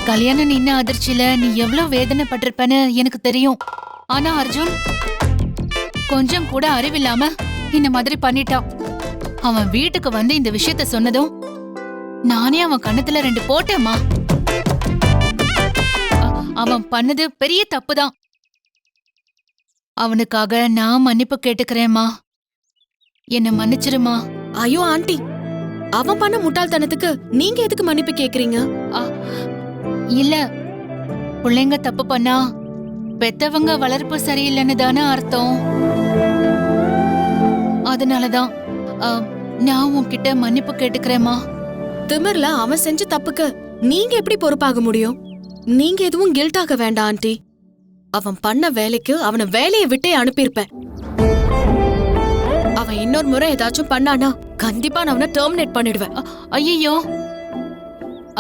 கல்யாணம் நின்ன அதிர்ச்சியில நீ எவ்வளவு வேதனைப்பட்டிருப்பன்னு எனக்கு தெரியும். ஆனா அர்ஜுன் கொஞ்சம் கூட அறிவில்லாம இந்த மாதிரி பண்ணிட்டான். அவன் வீட்டுக்கு வந்து இந்த விஷயத்த சொன்னதும் நானே அவன் கண்ணத்துல 2 போட்டேம்மா. அவன் பண்ணது பெரிய தப்புதான். அவனுக்காக நான் மன்னிப்பு கேட்டுக்கிறேம்மா. என்ன மன்னிச்சிருமா. ஐயோ ஆண்டி, அவன் பண்ண முட்டாள்தனத்துக்கு நீங்க எதுக்கு மன்னிப்பு கேக்குறீங்க? இல்ல, பிள்ளைங்க தப்பு பண்ணா பெத்தவங்க வளர்ப்பு சரியில்லைன்னு தானே அர்த்தம். அதனாலதான் நான் உன்கிட்ட மன்னிப்பு கேட்டுக்கிறேம்மா. திமிர்ல அவன் செஞ்ச தப்புக்கு நீங்க எப்படி பொறுப்பாக முடியும்? நீங்க எதுவும் கில்ட் ஆக வேண்டாம் ஆண்டி. அவன் பண்ண வேலைக்கு அவனை வேலையை விட்டே அனுப்பியிருப்பேன். அவன் இன்னொரு முறை ஏதாச்சும் பண்ணானா கண்டிப்பா நான் அவனை டெர்மினேட் பண்ணிடுவேன். ஐயோ,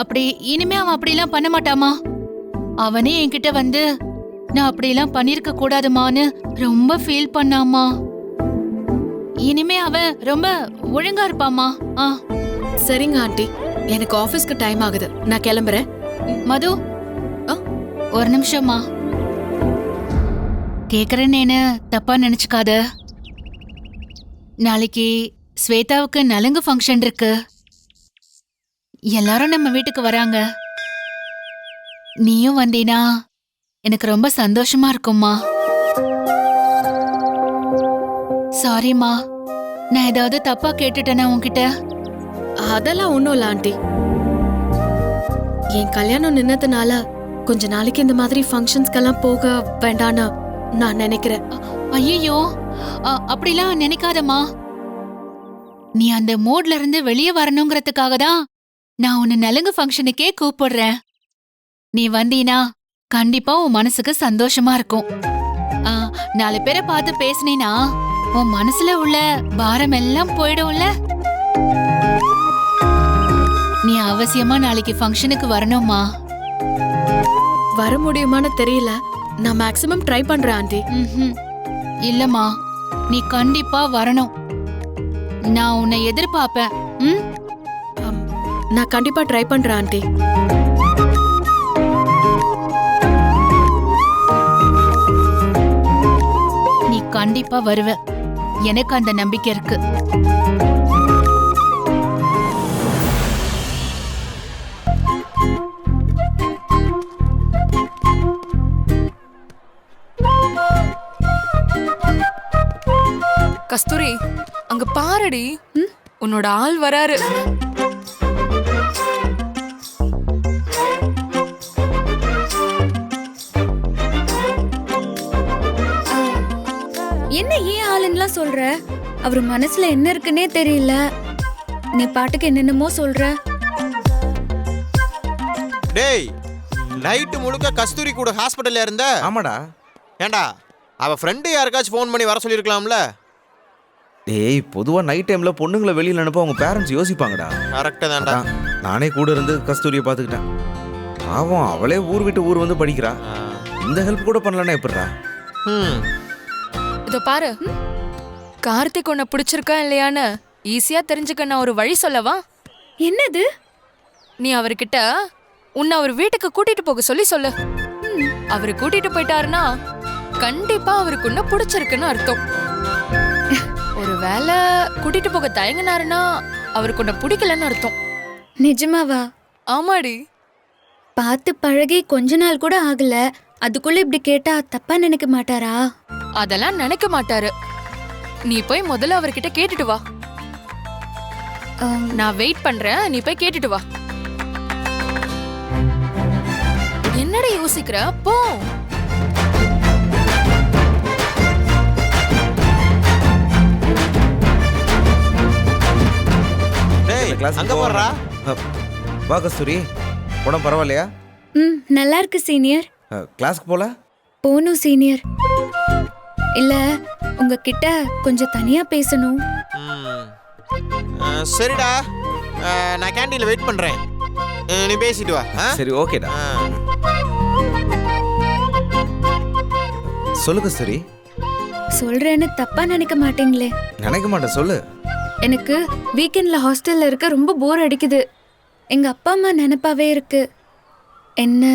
அப்படி இனிமே அவன் அப்படிலாம் பண்ண மாட்டாமா. அவனே என்கிட்ட வந்து நான் அப்படிலாம் பண்ணிருக்க கூடாதுமான்னு ரொம்ப ஃபீல் பண்ணாமா. இனிமே அவன் ரொம்ப ஒழுங்கா இருப்பாமா. சரிங்க ஆண்டி, எனக்கு ஆபீஸ்க்கு டைம் ஆகுது, நான் கிளம்புறேன். மது, ஒரு நிமிஷமா. கேக்குறேன்னு தப்பா நினைச்சுக்காத. நாளைக்கு ஸ்வேதாவுக்கு நலுங்கு ஃபங்க்ஷன் இருக்கு. எல்லாரும் நம்ம வீட்டுக்கு வராங்க. நீயும் வந்தீனா எனக்கு ரொம்ப சந்தோஷமா இருக்கும்மா. சாரிம்மா, நான் ஏதாவது தப்பா கேட்டுட்டேனா உன்கிட்ட? அதெல்லாம் ஒண்ணும் இல்ல ஆண்டி. என் கல்யாணம் நின்னதுனால கொஞ்ச நாளைக்கு இந்த மாதிரி ஃபங்க்ஷன்ஸ்க்கெல்லாம் போக வேண்டான்னு நான் நினைக்கிறேன். ஐயோ, அப்படிலாம் நினைக்காதம்மா. நீ அந்த மூட்ல இருந்து வெளியே வரணுங்கிறதுக்காக தான் நான் உன்னை நலுங்கு ஃபங்க்ஷனுக்கே கூப்பிடுறேன். நீ வந்தீனா கண்டிப்பா உன் மனசுக்கு சந்தோஷமா இருக்கும். 4 பேரை பார்த்து பேசினீனா உன் மனசுல உள்ள பாரம் எல்லாம் போயிடும்ல. நீ அவசியமா நாளைக்கு ஃபங்க்ஷனுக்கு வரணும்மா. வர முடியுமான்னு தெரியல, நான் மேக்ஸிமம் ட்ரை பண்றேன் ஆண்டி. இல்லம்மா, நீ கண்டிப்பா வரணும். நான் உன்னை எதிர்பார்ப்பேன். நான் கண்டிப்பா ட்ரை பண்றேன் ஆண்டி. நீ கண்டிப்பா வருவ, எனக்கு அந்த நம்பிக்கை இருக்கு. கஸ்தூரி, அங்க பாருடி, உன்னோட ஆள் வராரு. என்ன ஏன் ஆளுன்னுலாம் சொல்ற? அவர் மனசுல என்ன இருக்குன்னே தெரியல. நீ பாட்டுக்கு என்னென்னமோ சொல்ற. டேய், நைட்டு முழுக்க கஸ்தூரி கூட ஹாஸ்பிட்டல்ல இருந்த? ஆமாடா. ஏண்டா, அவ ஃப்ரெண்டு யாருக்காச்சும் ஃபோன் பண்ணி வர சொல்லிருக்கலாம்ல? டேய், பொதுவா நைட் டைம்ல பொண்ணுங்களை வெளியில அனுப்ப அவங்க பேரண்ட்ஸ் யோசிப்பாங்கடா. கரெக்டா தான்டா. நானே கூட இருந்து கஸ்தூரியை பாத்துக்கிட்டேன். பாவம், அவளே ஊர் விட்டு ஊர் வந்து படிக்கிறா. இந்த ஹெல்ப் கூட பண்ணலன்னா எப்படிடா? இதோ பாரு, கார்த்திக் உன்னை பிடிச்சிருக்கா இல்லையான்னு ஈஸியா தெரிஞ்சுக்க நான் ஒரு வழி சொல்லவா? என்னது? நீ அவர்கிட்ட உன்னை அவர் வீட்டுக்கு கூட்டிட்டு போக சொல்லு. அவரு கூட்டிட்டு போயிட்டாருன்னா கண்டிப்பா அவருக்கு உன்னை பிடிச்சிருக்குன்னு அர்த்தம். ஒருவேளை கூட்டிட்டு போக தயங்கினாருன்னா அவருக்கு உன்னை பிடிக்கலன்னு அர்த்தம். நிஜமாவா? ஆமாடி. பார்த்து பழகி கொஞ்ச நாள் கூட ஆகல, அதுக்குள்ள இப்படி கேட்டா தப்பா நினைக்க மாட்டாரா? அதெல்லாம் நினைக்க மாட்டாரு. நீ போய் முதல்ல அவர்கிட்ட கேட்டுட்டு வா. நான் வெயிட் பண்றேன், நீ போய் கேட்டுட்டு வா. என்னடி யோசிக்கிற? போ. அங்க போறா. வா கஸ்தூரி, உடம்பு பரவாயில்லையா? நல்லா இருக்கு சீனியர். கிளாஸ்க்கு போல? போணும் சீனியர். இல்ல, உங்ககிட்ட கொஞ்சம் தனியா பேசணும். சரிடா, நான் கேண்டீன்ல வெயிட் பண்றேன், நீ பேசிட்டு வா. சரி, ஓகேடா. சொல்லு கஸ்தூரி. சொல்றேன்னு தப்பா நினைக்க மாட்டீங்களே? நினைக்க மாட்டேன், சொல்லு. எனக்கு வீக்கெண்ட்ல ஹாஸ்டல்ல இருக்க ரொம்ப போர் அடிக்குது. எங்க அப்பா அம்மா நினைப்பாவே இருக்கு. என்ன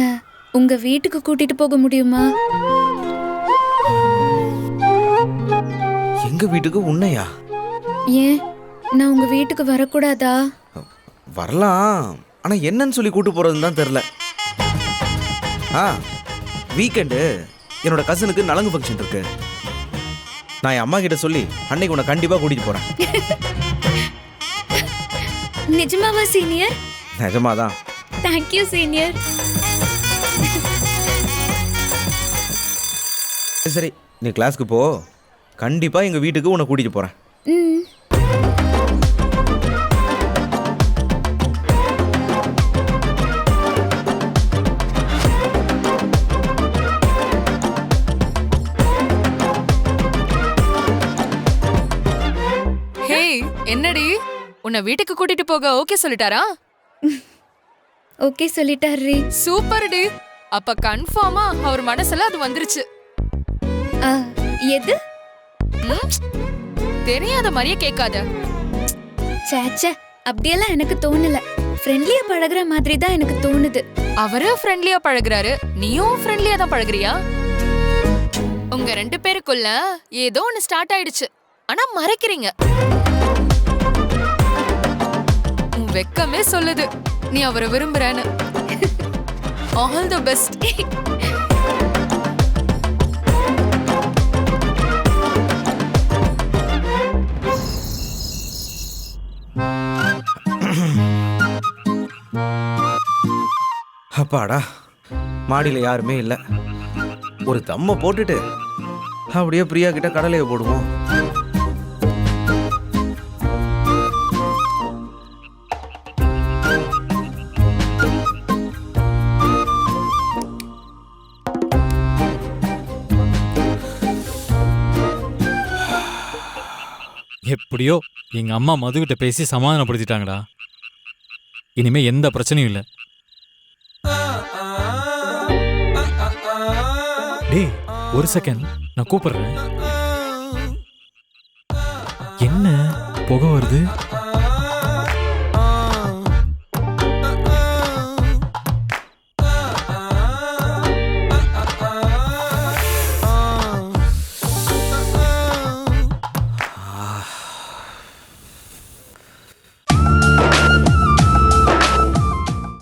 உங்க வீட்டுக்கு கூட்டிட்டு போக முடியுமா? எங்க வீட்டுக்கு உன்னையா? ஏன் நான் உங்க வீட்டுக்கு வரக்கூடாதா? வரலாம், ஆனா என்னன்னு சொல்லி கூட்டு போறதுன்னு தான் தெரியல. வீக்கெண்டு என்னோட கசனுக்கு நலங்கு ஃபங்க்ஷன் இருக்கு. நான் என் அம்மா கிட்ட சொல்லி அன்னைக்கு உன்னை கண்டிப்பா கூட்டிட்டு போறேன். நிஜமாவா சீனியர்? நிஜமாதான். Thank you senior. சரி, நீ கிளாஸ்க்கு போ. கண்டிப்பா எங்க வீட்டுக்கு உன்னை கூட்டிட்டு போறேன். ம். ஹேய், என்னடி உன்னை வீட்டுக்கு கூட்டிட்டு போக ஓகே சொல்லிட்டாரா? ஓகே சொல்லிட்டாரு. சூப்பர் டி. அப்ப கன்ஃபார்மா அவர் மனசுல அது வந்துருச்சு. எது? ம்? தெரியாத மாதிரியே கேட்காத. சேச்சே, அப்படியெல்லாம் எனக்கு தோணல. ஃப்ரெண்ட்லியா பழகுற மாதிரி தான் எனக்கு தோணுது. அவரு ஃப்ரெண்ட்லியா பழகுறாரு, நீயும் ஃப்ரெண்ட்லியா தான் பழகுறியா? உங்க 2 பேருக்குள்ள ஏதோ ஒன்னு ஸ்டார்ட் ஆயிடுச்சு, ஆனா மறைக்கிறீங்க. உன் வெக்கமே சொல்லுது நீ அவரை விரும்புறேன்னு. All the best. அப்பாடா, மாடியில் யாருமே இல்லை. ஒரு தம்மை போட்டுட்டு அப்படியே பிரியா கிட்ட கடலையை போடுவோம். எப்படியோ எங்க அம்மா மதுகிட்ட பேசி சமாதானப்படுத்திட்டாங்கடா. இனிமே எந்த பிரச்சனையும் இல்லை. டேய், ஒரு செகண்ட், நான் கூப்பிடுறேன். என்ன புகை வருது?